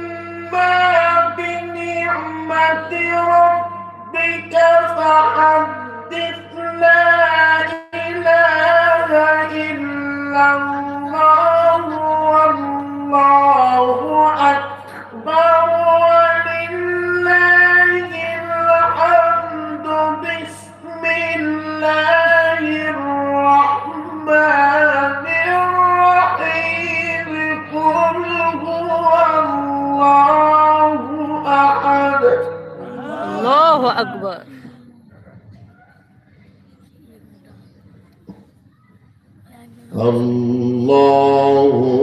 وأما بنعمة ربك فحدث لا إله إلا الله والله أكبر ولله الحمد بسم الله الرحمن الرحيم قل هو الله أحد الله أكبر الله